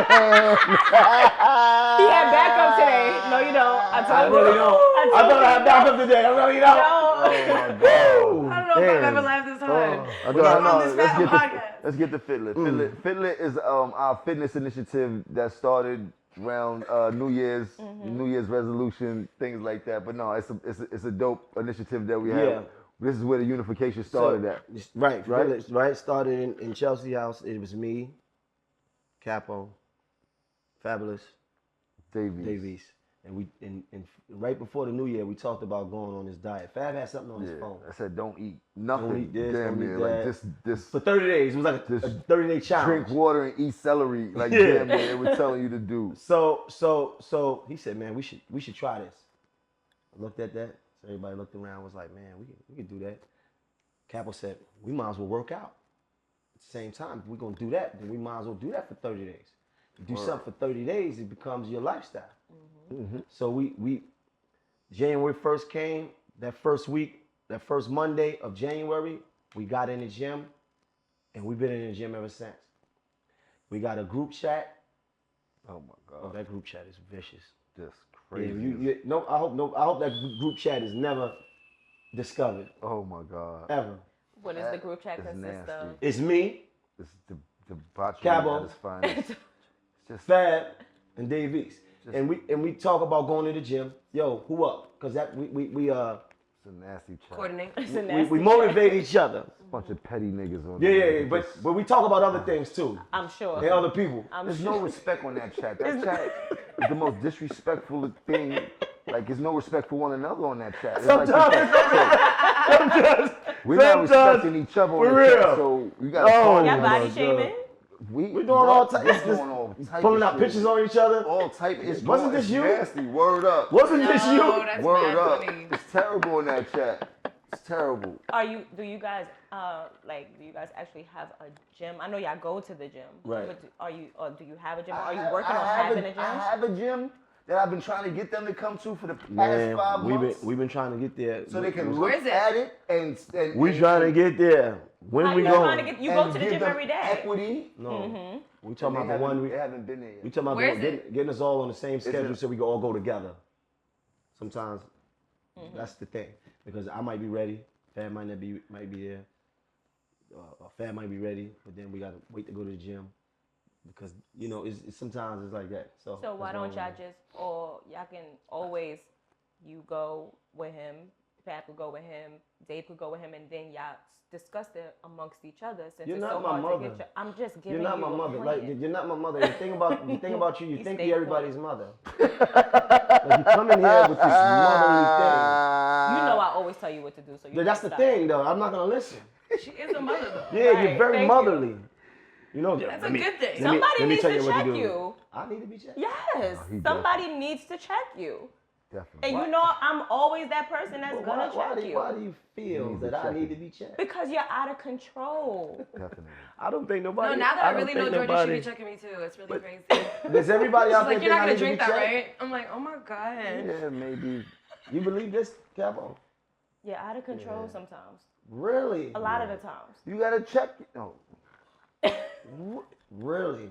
had backup today. No, you don't. I really don't. I thought I had backup today. I really don't. Oh my God. I don't know if I've ever laughed this hard. Let's get to Fitlit. Fitlit is our fitness initiative that started around New Year's resolution, things like that. But no, it's a dope initiative that we have. Yeah. This is where the unification started at. Right. Started in Chelsea House. It was me, Capo, Fabulous, Davies. And we and right before the new year, we talked about going on this diet. Fab had something on his phone. I said, don't eat nothing. Don't eat this, damn don't near. eat that. Like this For 30 days. It was like a 30-day challenge. Drink water and eat celery. Like damn near, it was telling you to do. So he said, man, we should try this. I looked at that. So everybody looked around, was like, man, we can do that. Capo said, we might as well work out. At the same time, if we're gonna do that, then we might as well do that for 30 days. You do something for 30 days, it becomes your lifestyle. So we January 1st came, that first week, that first Monday of January, we got in the gym, and we've been in the gym ever since. We got a group chat. Oh my God. Oh, that group chat is vicious. Just crazy. Yeah, I hope that group chat is never discovered. Oh my God. Ever. What does the group chat consist of? It's me. It's the debauchery Cabo. at its finest. It's just Fab and Davies. And we talk about going to the gym. Yo, who up? Cause that we it's a nasty chat. Coordinate. we motivate each other. A bunch of petty niggas on Yeah, there. but we talk about other things too. I'm sure. And other people. There's no respect on that chat. That chat is the most disrespectful thing. Like, there's no respect for one another on that chat. It's we're not respecting each other on the chat, so you gotta Y'all body shaming? We're doing all types. What's going on over pulling out pictures on each other. All type. Wasn't this you? Nasty. Word up. Wasn't this you? That's Word up. funny. It's terrible in that chat. It's terrible. Do you guys actually have a gym? I know y'all go to the gym. Right. But do you have a gym? Are you working on having a gym? I have a gym that I've been trying to get them to come to for the past 5 months. We've been trying to get there. So they can look at it and we trying to get there. When we going? You go to the gym every day. Equity. No. Mm-hmm. We talking about the one we haven't been there yet. We talking about getting us all on the same schedule so we can all go together. Sometimes that's the thing. Because I might be ready, Fab might be there. Fab might be ready, but then we gotta wait to go to the gym. Because it's sometimes it's like that. So why don't y'all y'all can always you go with him, Fab could go with him, Dave could go with him, and then y'all discuss it amongst each other. Since you're it's not so my hard mother. to get I'm just giving you're not you my mother. Plan. Like you're not my mother. The thing about you, you think you're everybody's mother. Like you come in here with this motherly thing. You know I always tell you what to do, so you. But that's the thing, though. I'm not gonna listen. She is a mother, though. Yeah, Right, you're very motherly. You know That's a good thing. Somebody needs to check you. I need to be checked. Yes, somebody needs to check you. Definitely. And I'm always that person that's gonna check you. Why do you feel that I need to be checked? Because you're out of control. Definitely. I don't think nobody. No, now that I really know Georgia should be checking me too. It's really crazy. Does everybody out there She's like, you're not think gonna I need drink to be that, checked? right? I'm like, oh my god. Yeah, maybe. You believe this, Capo? You're out of control sometimes. Really? A lot of the times. You gotta check. No. Really?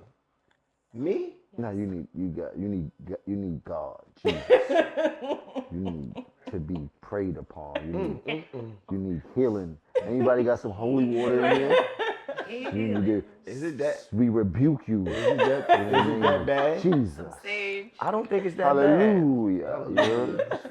Me? No, you need God. Jesus. You need to be prayed upon. You need healing. Anybody got some holy water in here? You need to, Is it that? we rebuke you. Is it that bad? Jesus. Sage. I don't think it's that Hallelujah. Yeah.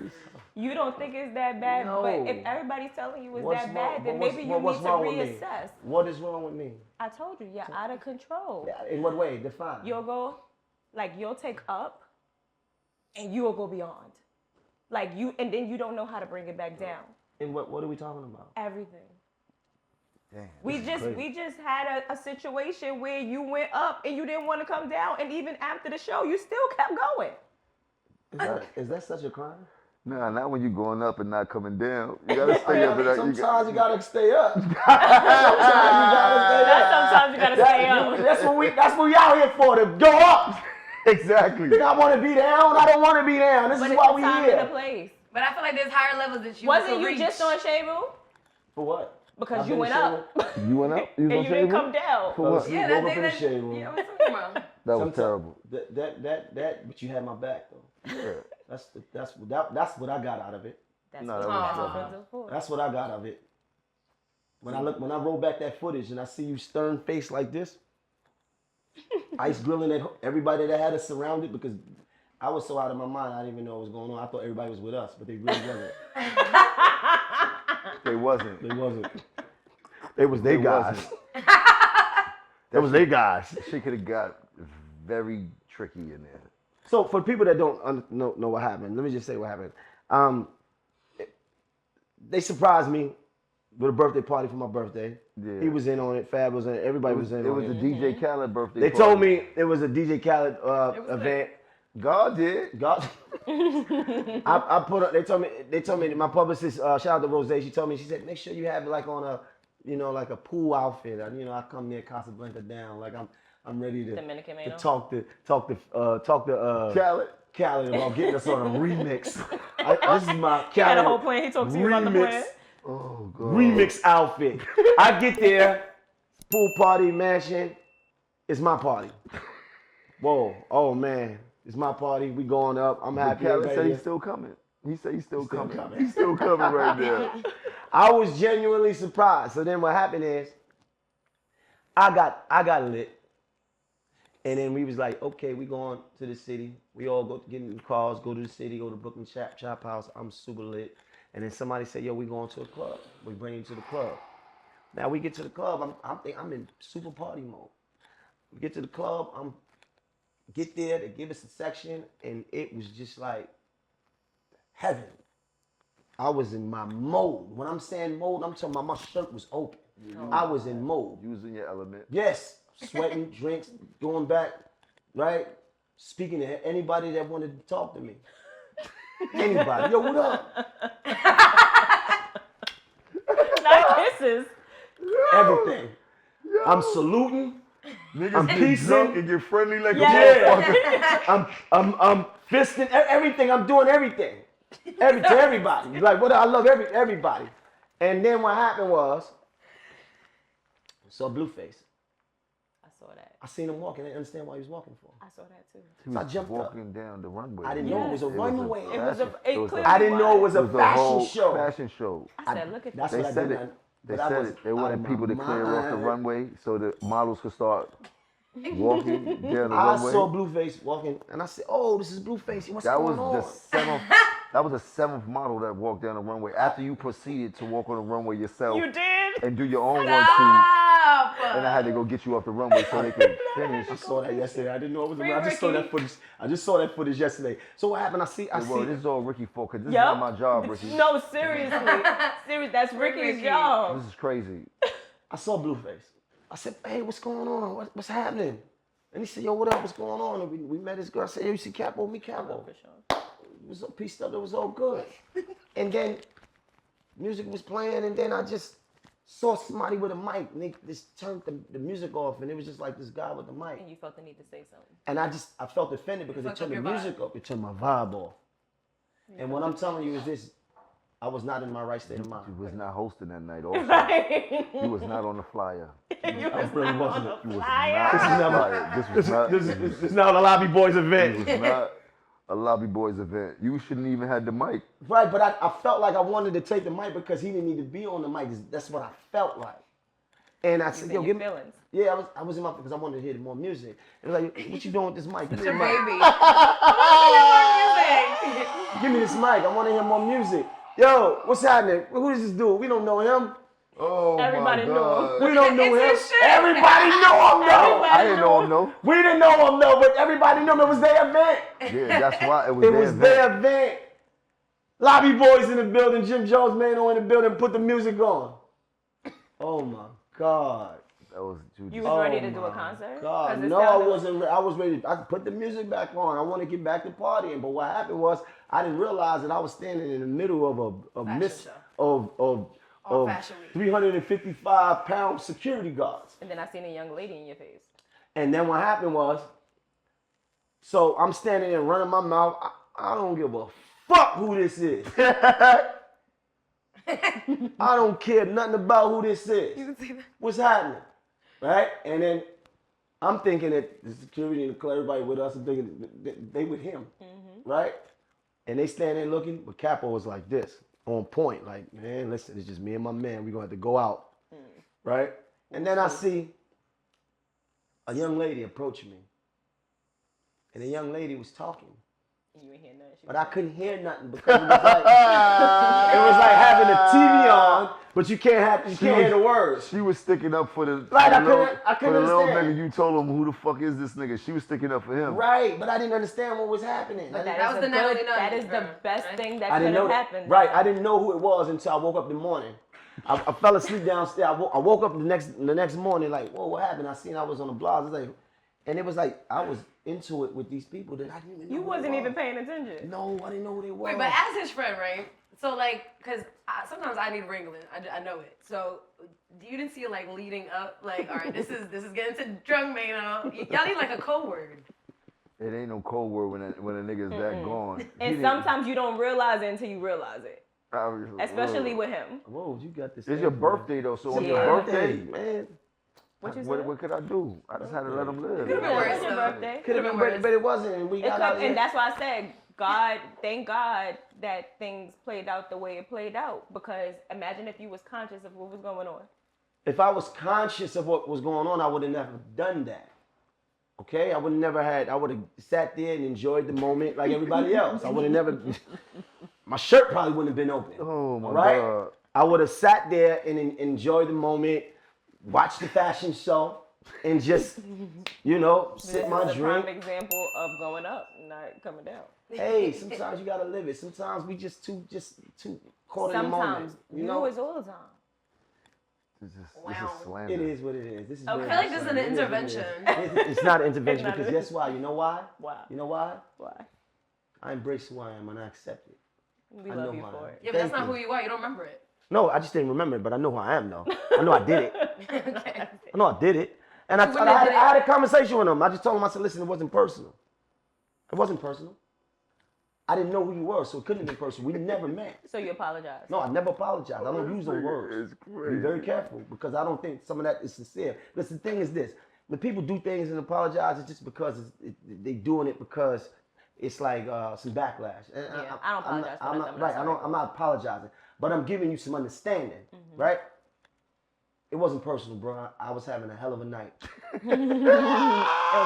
You don't think it's that bad, No. but if everybody's telling you it's What's that bad, wrong- then what's- maybe you what's need to wrong with me? reassess. What is wrong with me? I told you, you're out of control. In what way? Define. You'll take up and you'll go beyond. And then you don't know how to bring it back down. And what are we talking about? Everything. Damn. We just had a situation where you went up and you didn't want to come down, and even after the show, you still kept going. Is that such a crime? Nah, not when you're going up and not coming down. You gotta stay up. Sometimes you gotta stay up. Sometimes you gotta stay up. That's what we out here for, to go up. Exactly. I want to be down. I don't want to be down. This is why we time and a here. place. But I feel like there's higher levels that you Wasn't can you reach. just on Shabu? For what? Because I've you been went to up. You went up? You And you didn't come down. For what? Yeah, Woke that up in the thing shade room. yeah, what you talking about? That was terrible. But you had my back though. Yeah. That's what I got out of it. That's No, what that was that's terrible. what friends are for. That's what I got of it. When I roll back that footage and I see you stern faced like this, ice grilling at everybody that had us surrounded, because I was so out of my mind I didn't even know what was going on. I thought everybody was with us, but they really wasn't. They wasn't. They wasn't. They was they They guys. wasn't. That was they guys. She could have got very tricky in there. So for people that don't know what happened, let me just say what happened. They surprised me with a birthday party for my birthday. Yeah. He was in on it. Fab was in it. Everybody was in It on was it. a DJ Khaled birthday They party. told me it was a DJ Khaled event. God did. God, I put up. They told me my publicist. Shout out to Rose. She told me, she said, make sure you have it like on a, like a pool outfit. I come near Casablanca down, like I'm ready to Dominican Maino. talk to Khaled. about getting us on a remix. This is my He had a Khaled whole plan. He talked to you about the plan. Oh, God. remix outfit. I get there, pool party mansion. It's my party. Whoa, oh man, it's my party. We going up. I'm happy. Khaled said everybody he's still coming. He said he's still coming. coming. He's still coming right now. I was genuinely surprised. So then what happened is, I got lit. And then we was like, okay, we going to the city. We all go get in the cars, go to the city, go to Brooklyn Chop House. I'm super lit. And then somebody said, yo, we going to a club. We bring you to the club. Now we get to the club. I'm in super party mode. We get to the club. Get there. They give us a section, and it was just like heaven. I was in my mode. When I'm saying mode, I'm talking about my shirt was open. I was in mode. You was in your element. Yes, sweating, drinks, going back. right? Speaking to anybody that wanted to talk to me. Anybody. Yo, what up? Not kisses. Everything. I'm saluting. Niggas I'm get peacing. drunk and get friendly like a Yeah. motherfucker. I'm fisting everything. I'm doing everything. To everybody. Like what I love everybody. And then what happened was, I saw Blueface. I saw that. I seen him walking. I didn't understand why he was walking for. I saw that too. He So I was jumped walking down the runway. I didn't know it was a runway. I I didn't know it was a fashion show. Fashion show. I said, look at That's this. what I They said did. it. They said it. They wanted people to clear off the runway so the models could start walking down the I runway. saw Blueface walking, and I said, "Oh, this is Blueface. What's going on?" That was the seventh model that walked down the runway after you proceeded to walk on the runway yourself. You did? And do your own Stop. 1-2. And I had to go get you off the runway so they could finish. I saw that yesterday. I didn't know it was. I just saw that footage. I just saw that footage yesterday. So what happened? I see. Well, this is all Ricky for, because this is not my job, Ricky. No, seriously. That's Ricky's job. This is crazy. I saw Blueface. I said, "Hey, what's going on? What's happening?" And he said, "Yo, what up? What's going on?" And we met this girl. I said, "Yo, you see Capo? Me Capo." It was all pieced up. It was all good. And then music was playing, and then I just saw somebody with a mic, and they just turned the music off, and it was just like this guy with the mic. And you felt the need to say something. And I felt offended because it turned the music up. It turned my vibe off. And what I'm telling you is this: I was not in my right state of mind. You was not hosting that night also. Right. You was not on the flyer. I really wasn't. You was not. This is not a Lobby Boyz event. It was not a Lobby Boyz event. You shouldn't even have the mic. Right, but I felt like I wanted to take the mic because he didn't need to be on the mic. That's what I felt like. And I said, "Yo, give me." Feelings. Yeah, I was in my because I wanted to hear more music. It was like, "What you doing with this mic? Give me the mic. Baby. Give me this mic. I want to hear more music." Yo, what's happening? Who is this dude? We don't know him. Oh, Everybody my knew God. We don't know him. It's his shit. Everybody know him, though. I didn't know him, no. We didn't know him, though, but everybody knew him. It was their event. Yeah, that's why it was It their was event. their event. Lobby Boyz in the building. Jim Jones, Maino in the building. Put the music on. Oh, my God. That was Judy. You was ready to do a concert? God, no, I wasn't. I was ready. I put the music back on. I want to get back to partying. But what happened was I didn't realize that I was standing in the middle of a mist of 355-pound security guards. And then I seen a young lady in your face. And then what happened was, so I'm standing there running my mouth. I don't give a fuck who this is. I don't care nothing about who this is. You can see that. What's happening? Right? And then I'm thinking that the security and everybody with us, I'm thinking they with him. Right? And they stand there looking, but Capo was like this, on point. Like, man, listen, it's just me and my man. We're going to have to go out. Right? And then I see a young lady approach me. And the young lady was talking. You ain't hear nothing. But I couldn't hear nothing because it was like it was like having a TV on, but you can't hear the words. She was sticking up for the Right, I little understand. nigga. You told him who the fuck is this nigga. She was sticking up for him. Right, but I didn't understand what was happening. But that was the Natalie Nunn. That is the best thing that I could didn't know have that. happened. Right, I didn't know who it was until I woke up in the morning. I fell asleep downstairs. I woke up the next morning like, whoa, what happened? I seen I was on the blog. It was like, and it was like I was into it with these people that I didn't even know. You wasn't even paying attention. No, I didn't know who they were. Wait, but as his friend, right? So like, cause sometimes I need wrangling. I know it. So you didn't see it like leading up, like, all right, this is getting to drunk Maino. Y'all need like a code word. It ain't no code word when a nigga's that gone. And sometimes you don't realize it until you realize it. Especially Whoa. with him. Whoa, you got this. It's your birthday though, so on your Yeah. birthday, man. What could I do? I just had to let him live. Could've been worse, It's your though. birthday. Could have been, but it wasn't. And we got out And that's why I said, thank God that things played out the way it played out. Because imagine if you was conscious of what was going on. If I was conscious of what was going on, I would have never done that. Okay? I would have sat there and enjoyed the moment like everybody else. I would have never, my shirt probably wouldn't have been open. Oh my God. God. I would have sat there and enjoyed the moment, watched the fashion show, and just, sip my This is a drink. prime example of going up, not coming down. Hey, sometimes you gotta live it. Sometimes we just too caught in the moment. Sometimes. You know it's all the time. This is slander. It is what it is. This is. I feel like this is an intervention. It's not an intervention because guess why? You know why? Why? You know why? Why? I embrace who I am and I accept it. We love you for it. Yeah, but that's not who you are. You don't remember it. No, I just didn't remember it, but I know who I am though. I know I did it. Okay. I know I did it. And I had a conversation with him. I just told him, I said, listen, it wasn't personal. It wasn't personal. I didn't know who you were, so it couldn't have been personal. We never met. So you apologize? No, I never apologize. I don't use those words. Be very careful because I don't think some of that is sincere. But the thing is this. When people do things and apologize, it's just because they doing it because it's like some backlash. And yeah, I don't apologize for that. I'm not apologizing. But I'm giving you some understanding, right? It wasn't personal, bro. I was having a hell of a night. It was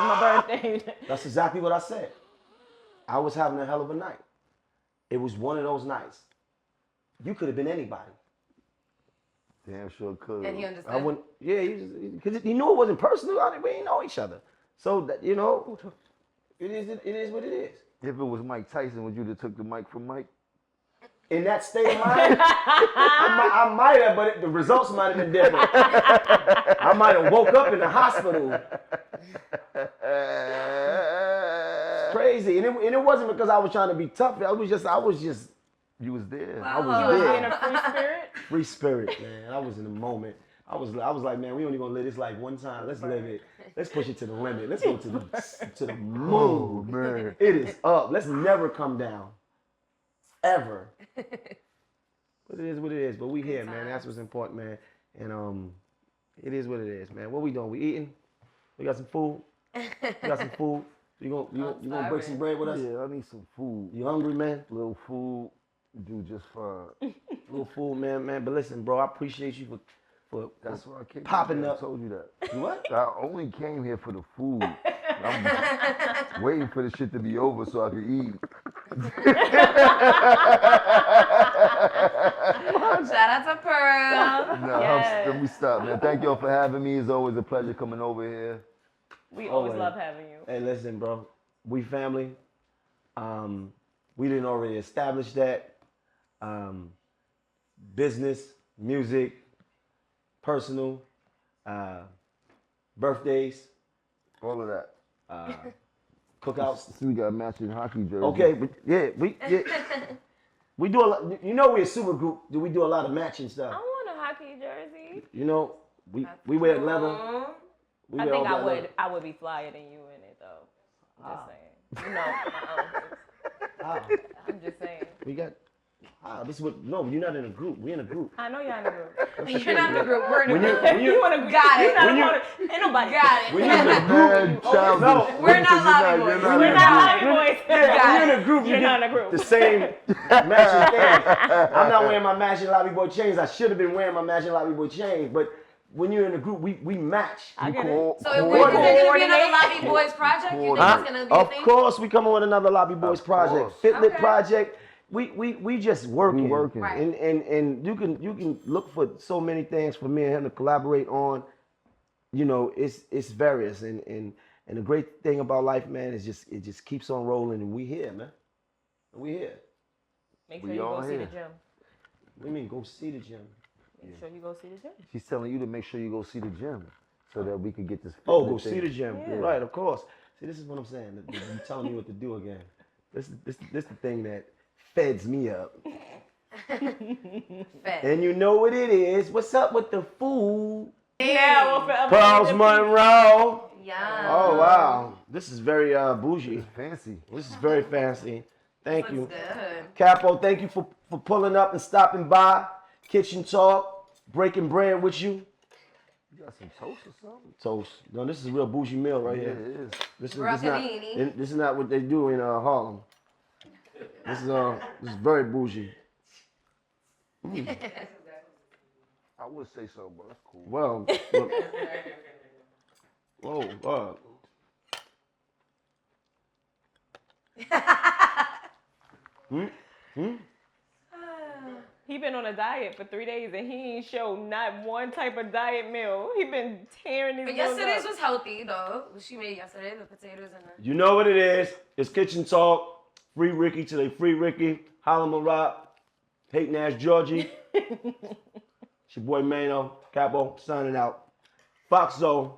my birthday. That's exactly what I said. I was having a hell of a night. It was one of those nights. You could have been anybody. Damn sure could. And he understood. I wouldn't. Yeah, because he knew it wasn't personal. We didn't know each other. So that it is what it is. If it was Mike Tyson, would you have took the mic from Mike? In that state of mind, I might have, but the results might have been different. I might have woke up in the hospital. It's crazy, and it wasn't because I was trying to be tough. I was just. You was there. I was there. In a free spirit. Free spirit, man. I was in the moment. I was like, man, we only gonna live this life one time. Let's live it. Let's push it to the limit. Let's go to the moon. Oh, man. It is up. Let's never come down. Ever. But it is what it is. But we here, man. That's what's important, man. And it is what it is, man. What we doing? We eating? We got some food? You gonna break some bread with us? Yeah, I need some food. You hungry, man? Little food. Do just fine. Little food, man. But listen, bro, I appreciate you for That's why I came popping here. up. I told you that. You what? I only came here for the food. I'm waiting for the shit to be over so I can eat. Shout out to Pearl. No, let me stop, man. Thank y'all for having me. It's always a pleasure coming over here. We always love having you. Hey, listen, bro. We family. We didn't already establish that. Business, music, personal, birthdays, All of that. cookouts. So we got matching hockey jerseys. Okay, we do a lot. You know, we're a super group. Do we do a lot of matching I stuff? want a hockey jersey. You know, we wear leather. I think I would be flyer than you in it though. I'm just saying. You know, my own. I'm just saying. We got. This is what? No, you're not in a group. We're in a group. I know you're in a group. You're not in a group. We're in a group. You want to got it. Ain't nobody got it. When you're in a group, No, we're not Lobby Boyz. We're not Lobby Boyz. Yeah, when you're in a group, You're not in a group. The same matching thing. I'm not wearing my matching Lobby Boy chains. I should have been wearing my matching Lobby Boy chains, but when you're in a group, we match. So is there going to be another Lobby Boyz project? You think it's going to be a thing? Of course, we coming with another Lobby Boyz project. Fitlit Okay. project. We just working. We working. Right. And you can look for so many things for me and him to collaborate on. You know, it's various and the great thing about life, man, is it just keeps on rolling and we here, man. We here. Make sure you go see the gym. What do you mean go see the gym? Make sure you go see the gym. She's telling you to make sure you go see the gym so that we can get this. Oh, go see the gym. Yeah. Right, of course. See, this is what I'm saying. You telling me what to do again. This the thing that feds me up. And you know what it is. What's up with the food? Yeah, well, forever. Pearls Monroe. Yeah. Oh, wow. This is very bougie. It's fancy. This is very fancy. Thank you. Good. Capo, thank you for pulling up and stopping by. Kitchen Talk, breaking bread with you. You got some toast or something? Toast. No, this is a real bougie meal right Yeah, here. it is. This is not what they do in Harlem. This is very bougie. I would say so, but that's cool. Well, look. Whoa, God. He been on a diet for 3 days and he ain't showed not one type of diet meal. He been tearing his But meals yesterday's up. was healthy though. What she made yesterday, the potatoes and the. You know what it is. It's Kitchen Talk. Free Ricky till they free Ricky. Holla Rock. Hate Nash Georgie. It's your boy Maino, Capo, signing out. Fox Zone.